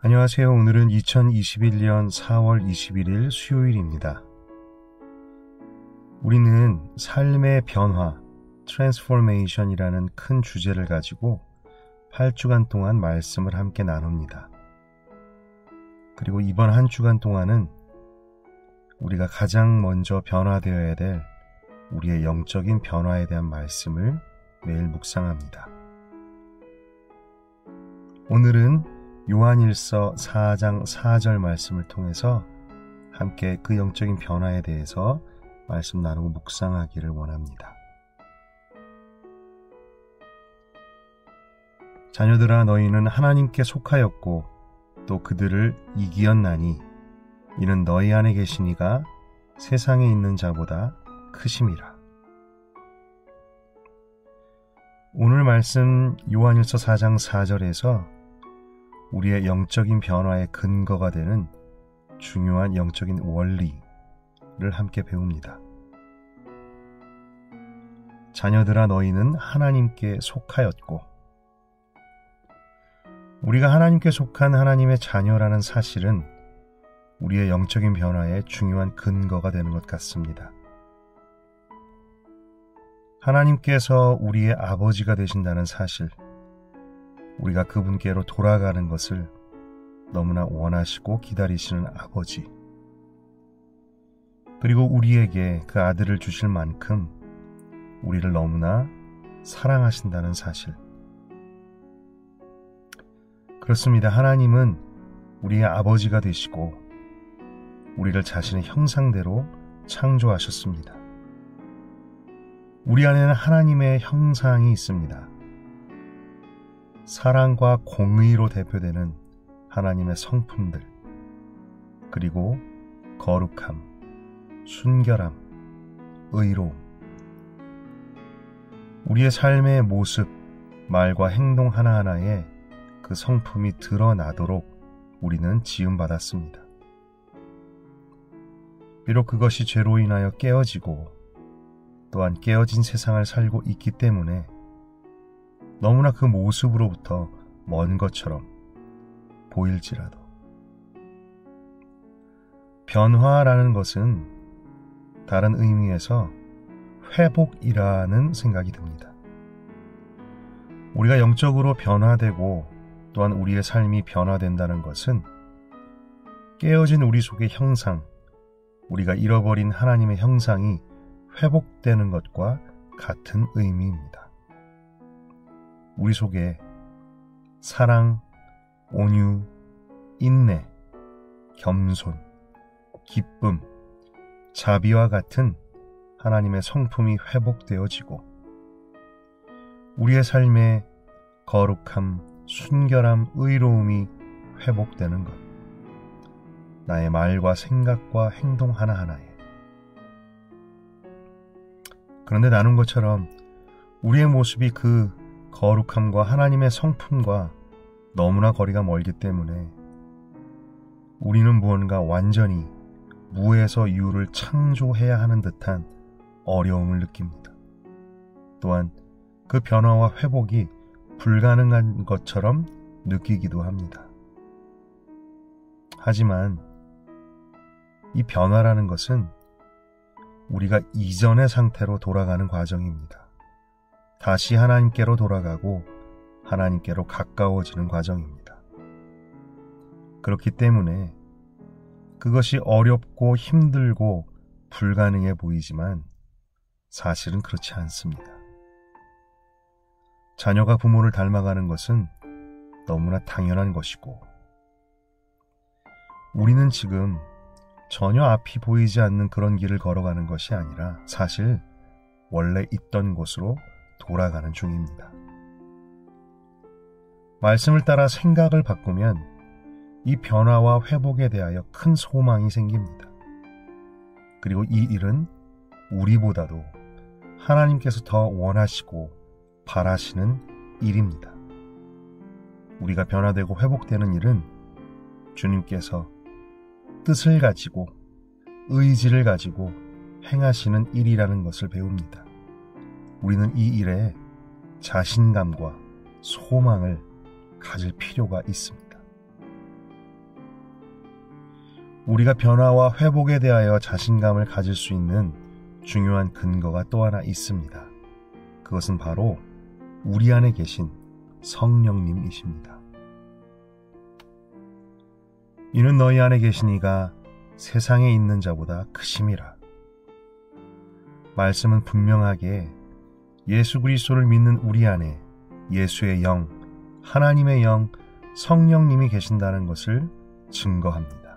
안녕하세요. 오늘은 2021년 4월 21일 수요일입니다. 우리는 삶의 변화, 트랜스포메이션이라는 큰 주제를 가지고 8주간 동안 말씀을 함께 나눕니다. 그리고 이번 한 주간 동안은 우리가 가장 먼저 변화되어야 될 우리의 영적인 변화에 대한 말씀을 매일 묵상합니다. 오늘은 요한일서 4장 4절 말씀을 통해서 함께 그 영적인 변화에 대해서 말씀 나누고 묵상하기를 원합니다. 자녀들아, 너희는 하나님께 속하였고 또 그들을 이기었나니 이는 너희 안에 계신 이가 세상에 있는 자보다 크심이라. 오늘 말씀 요한일서 4장 4절에서 우리의 영적인 변화의 근거가 되는 중요한 영적인 원리를 함께 배웁니다. 자녀들아, 너희는 하나님께 속하였고, 우리가 하나님께 속한 하나님의 자녀라는 사실은 우리의 영적인 변화의 중요한 근거가 되는 것 같습니다. 하나님께서 우리의 아버지가 되신다는 사실, 우리가 그분께로 돌아가는 것을 너무나 원하시고 기다리시는 아버지, 그리고 우리에게 그 아들을 주실 만큼 우리를 너무나 사랑하신다는 사실. 그렇습니다. 하나님은 우리의 아버지가 되시고 우리를 자신의 형상대로 창조하셨습니다. 우리 안에는 하나님의 형상이 있습니다. 사랑과 공의로 대표되는 하나님의 성품들, 그리고 거룩함, 순결함, 의로움. 우리의 삶의 모습, 말과 행동 하나하나에 그 성품이 드러나도록 우리는 지음받았습니다. 비록 그것이 죄로 인하여 깨어지고 또한 깨어진 세상을 살고 있기 때문에 너무나 그 모습으로부터 먼 것처럼 보일지라도, 변화라는 것은 다른 의미에서 회복이라는 생각이 듭니다. 우리가 영적으로 변화되고 또한 우리의 삶이 변화된다는 것은 깨어진 우리 속의 형상, 우리가 잃어버린 하나님의 형상이 회복되는 것과 같은 의미입니다. 우리 속에 사랑, 온유, 인내, 겸손, 기쁨, 자비와 같은 하나님의 성품이 회복되어지고 우리의 삶에 거룩함, 순결함, 의로움이 회복되는 것, 나의 말과 생각과 행동 하나하나에. 그런데 나눈 것처럼 우리의 모습이 그 거룩함과 하나님의 성품과 너무나 거리가 멀기 때문에 우리는 무언가 완전히 무에서 유를 창조해야 하는 듯한 어려움을 느낍니다. 또한 그 변화와 회복이 불가능한 것처럼 느끼기도 합니다. 하지만 이 변화라는 것은 우리가 이전의 상태로 돌아가는 과정입니다. 다시 하나님께로 돌아가고 하나님께로 가까워지는 과정입니다. 그렇기 때문에 그것이 어렵고 힘들고 불가능해 보이지만 사실은 그렇지 않습니다. 자녀가 부모를 닮아가는 것은 너무나 당연한 것이고, 우리는 지금 전혀 앞이 보이지 않는 그런 길을 걸어가는 것이 아니라 사실 원래 있던 곳으로 돌아가는 중입니다. 말씀을 따라 생각을 바꾸면 이 변화와 회복에 대하여 큰 소망이 생깁니다. 그리고 이 일은 우리보다도 하나님께서 더 원하시고 바라시는 일입니다. 우리가 변화되고 회복되는 일은 주님께서 뜻을 가지고 의지를 가지고 행하시는 일이라는 것을 배웁니다. 우리는 이 일에 자신감과 소망을 가질 필요가 있습니다. 우리가 변화와 회복에 대하여 자신감을 가질 수 있는 중요한 근거가 또 하나 있습니다. 그것은 바로 우리 안에 계신 성령님이십니다. 이는 너희 안에 계신 이가 세상에 있는 자보다 크심이라. 말씀은 분명하게 예수 그리스도를 믿는 우리 안에 예수의 영, 하나님의 영, 성령님이 계신다는 것을 증거합니다.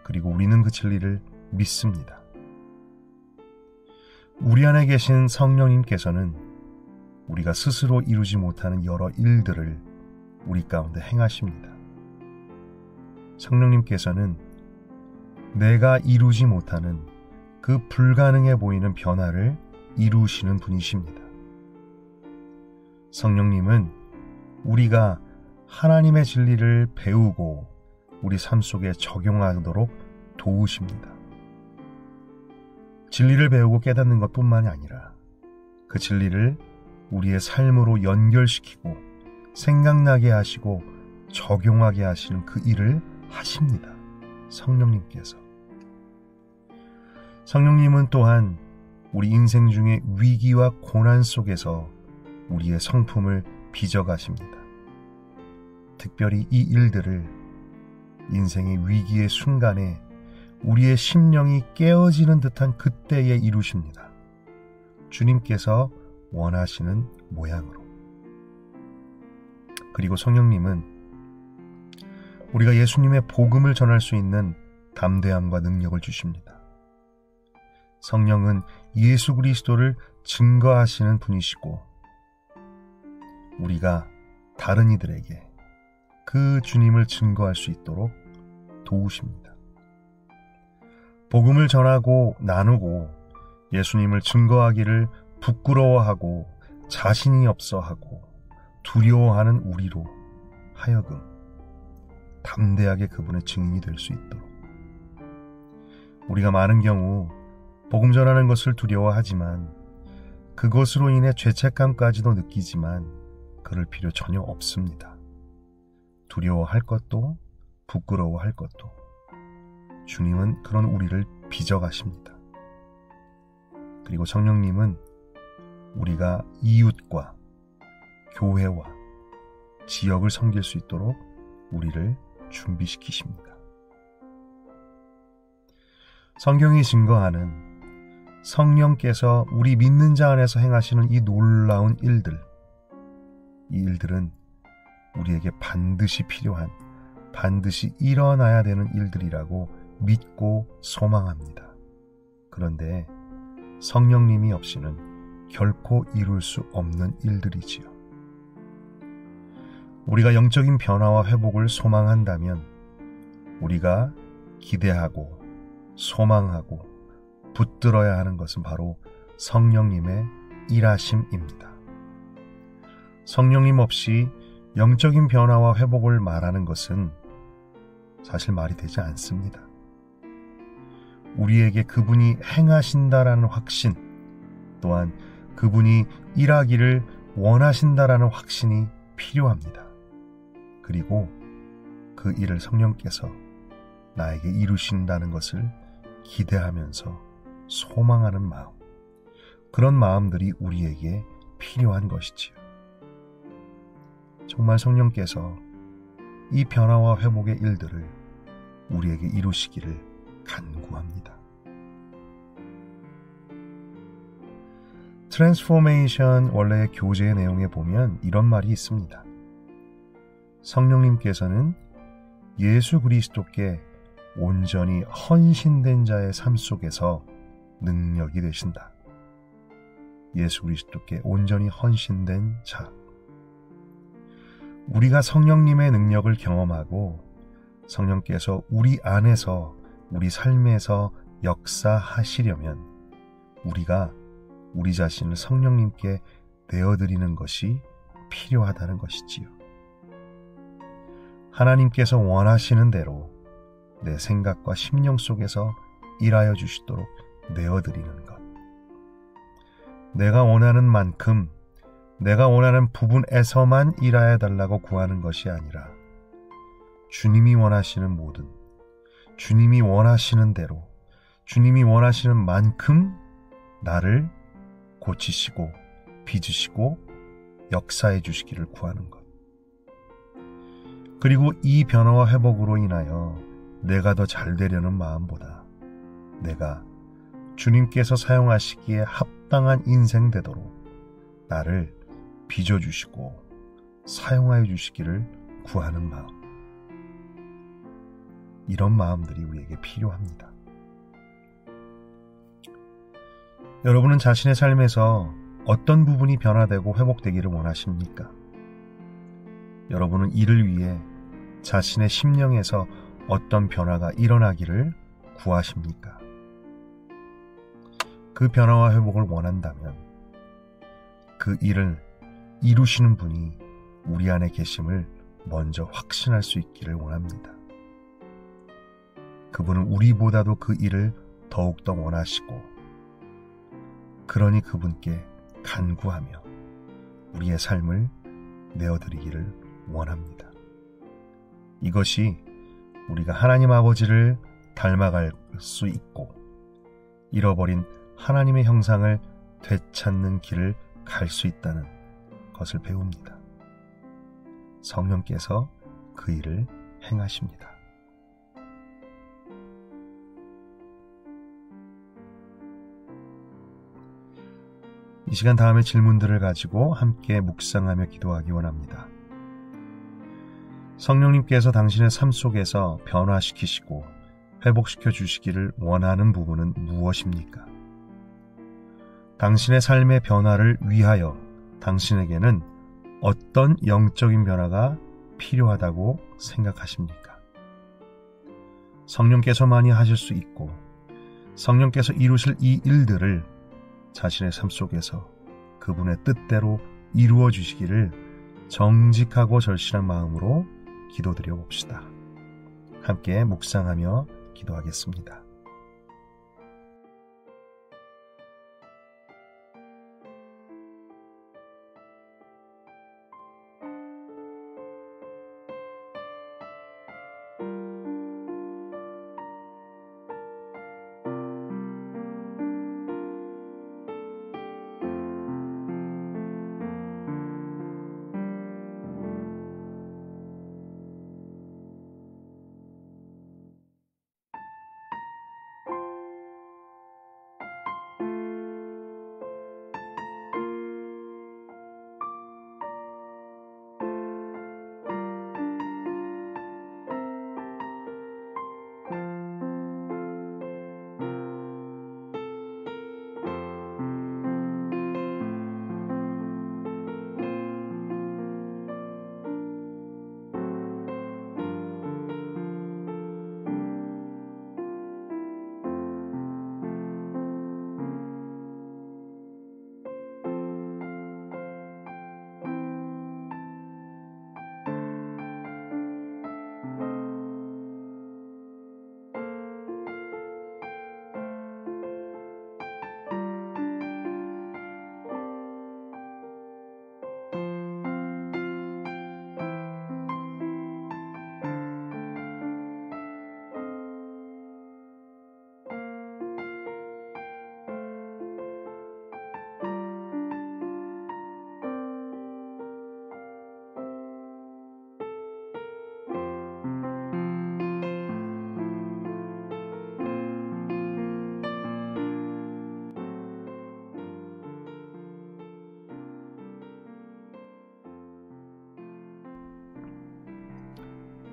그리고 우리는 그 진리를 믿습니다. 우리 안에 계신 성령님께서는 우리가 스스로 이루지 못하는 여러 일들을 우리 가운데 행하십니다. 성령님께서는 내가 이루지 못하는 그 불가능해 보이는 변화를 이루시는 분이십니다. 성령님은 우리가 하나님의 진리를 배우고 우리 삶 속에 적용하도록 도우십니다. 진리를 배우고 깨닫는 것뿐만이 아니라 그 진리를 우리의 삶으로 연결시키고 생각나게 하시고 적용하게 하시는 그 일을 하십니다. 성령님께서. 성령님은 또한 우리 인생 중에 위기와 고난 속에서 우리의 성품을 빚어가십니다. 특별히 이 일들을 인생의 위기의 순간에 우리의 심령이 깨어지는 듯한 그때에 이루십니다. 주님께서 원하시는 모양으로. 그리고 성령님은 우리가 예수님의 복음을 전할 수 있는 담대함과 능력을 주십니다. 성령은 예수 그리스도를 증거하시는 분이시고 우리가 다른 이들에게 그 주님을 증거할 수 있도록 도우십니다. 복음을 전하고 나누고 예수님을 증거하기를 부끄러워하고 자신이 없어하고 두려워하는 우리로 하여금 담대하게 그분의 증인이 될 수 있도록. 우리가 많은 경우 복음 전하는 것을 두려워하지만 그것으로 인해 죄책감까지도 느끼지만 그럴 필요 전혀 없습니다. 두려워할 것도 부끄러워할 것도 주님은 그런 우리를 빚어가십니다. 그리고 성령님은 우리가 이웃과 교회와 지역을 섬길 수 있도록 우리를 준비시키십니다. 성경이 증거하는 성령께서 우리 믿는 자 안에서 행하시는 이 놀라운 일들, 이 일들은 우리에게 반드시 필요한, 반드시 일어나야 되는 일들이라고 믿고 소망합니다. 그런데 성령님이 없이는 결코 이룰 수 없는 일들이지요. 우리가 영적인 변화와 회복을 소망한다면 우리가 기대하고 소망하고 붙들어야 하는 것은 바로 성령님의 일하심입니다. 성령님 없이 영적인 변화와 회복을 말하는 것은 사실 말이 되지 않습니다. 우리에게 그분이 행하신다라는 확신, 또한 그분이 일하기를 원하신다라는 확신이 필요합니다. 그리고 그 일을 성령께서 나에게 이루신다는 것을 기대하면서 소망하는 마음, 그런 마음들이 우리에게 필요한 것이지요. 정말 성령께서 이 변화와 회복의 일들을 우리에게 이루시기를 간구합니다. 트랜스포메이션 원래의 교제의 내용에 보면 이런 말이 있습니다. 성령님께서는 예수 그리스도께 온전히 헌신된 자의 삶 속에서 능력이 되신다. 예수 그리스도께 온전히 헌신된 자. 우리가 성령님의 능력을 경험하고 성령께서 우리 안에서 우리 삶에서 역사하시려면 우리가 우리 자신을 성령님께 내어드리는 것이 필요하다는 것이지요. 하나님께서 원하시는 대로 내 생각과 심령 속에서 일하여 주시도록 내어드리는 것. 내가 원하는 만큼, 내가 원하는 부분에서만 일하여 달라고 구하는 것이 아니라 주님이 원하시는 모든, 주님이 원하시는 대로, 주님이 원하시는 만큼 나를 고치시고 빚으시고 역사해 주시기를 구하는 것. 그리고 이 변화와 회복으로 인하여 내가 더 잘 되려는 마음보다 내가 주님께서 사용하시기에 합당한 인생 되도록 나를 빚어주시고 사용하여 주시기를 구하는 마음. 이런 마음들이 우리에게 필요합니다. 여러분은 자신의 삶에서 어떤 부분이 변화되고 회복되기를 원하십니까? 여러분은 이를 위해 자신의 심령에서 어떤 변화가 일어나기를 구하십니까? 그 변화와 회복을 원한다면 그 일을 이루시는 분이 우리 안에 계심을 먼저 확신할 수 있기를 원합니다. 그분은 우리보다도 그 일을 더욱더 원하시고, 그러니 그분께 간구하며 우리의 삶을 내어드리기를 원합니다. 이것이 우리가 하나님 아버지를 닮아갈 수 있고 잃어버린 하나님의 형상을 되찾는 길을 갈 수 있다는 것을 배웁니다. 성령께서 그 일을 행하십니다. 이 시간 다음에 질문들을 가지고 함께 묵상하며 기도하기 원합니다. 성령님께서 당신의 삶 속에서 변화시키시고 회복시켜 주시기를 원하는 부분은 무엇입니까? 당신의 삶의 변화를 위하여 당신에게는 어떤 영적인 변화가 필요하다고 생각하십니까? 성령께서만이 하실 수 있고 성령께서 이루실 이 일들을 자신의 삶 속에서 그분의 뜻대로 이루어 주시기를 정직하고 절실한 마음으로 기도드려 봅시다. 함께 묵상하며 기도하겠습니다.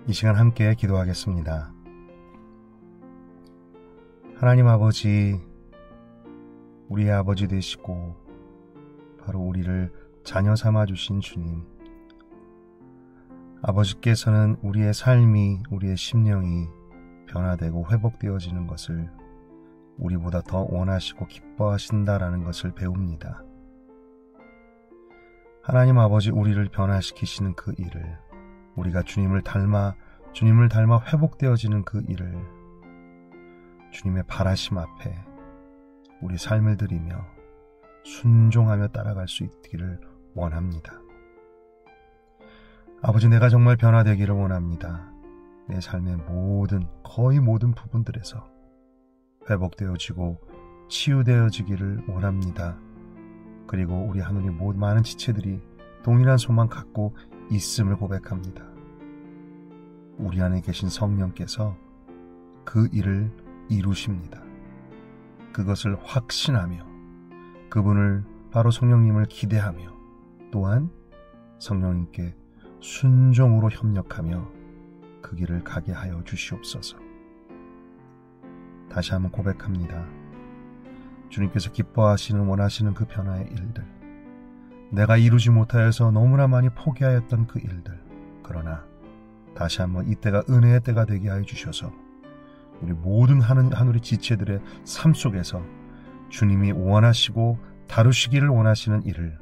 이 시간 함께 기도하겠습니다. 하나님 아버지, 우리의 아버지 되시고 바로 우리를 자녀 삼아 주신 주님, 아버지께서는 우리의 삶이, 우리의 심령이 변화되고 회복되어지는 것을 우리보다 더 원하시고 기뻐하신다라는 것을 배웁니다. 하나님 아버지, 우리를 변화시키시는 그 일을, 우리가 주님을 닮아 회복되어지는 그 일을 주님의 바라심 앞에 우리 삶을 드리며 순종하며 따라갈 수 있기를 원합니다. 아버지, 내가 정말 변화되기를 원합니다. 내 삶의 거의 모든 부분들에서 회복되어지고 치유되어지기를 원합니다. 그리고 우리 하느님 많은 지체들이 동일한 소망 갖고 있음을 고백합니다. 우리 안에 계신 성령께서 그 일을 이루십니다. 그것을 확신하며 그분을 바로 성령님을 기대하며 또한 성령님께 순종으로 협력하며 그 길을 가게 하여 주시옵소서. 다시 한번 고백합니다. 주님께서 기뻐하시는 원하시는 그 변화의 일들, 내가 이루지 못하여서 너무나 많이 포기하였던 그 일들, 그러나 다시 한번 이때가 은혜의 때가 되게 하여 주셔서 우리 모든 하늘의 지체들의 삶 속에서 주님이 원하시고 다루시기를 원하시는 일을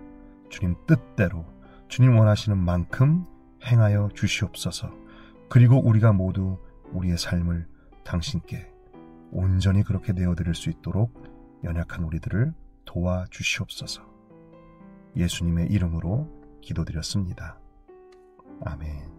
주님 뜻대로 주님 원하시는 만큼 행하여 주시옵소서. 그리고 우리가 모두 우리의 삶을 당신께 온전히 그렇게 내어드릴 수 있도록 연약한 우리들을 도와주시옵소서. 예수님의 이름으로 기도드렸습니다. 아멘.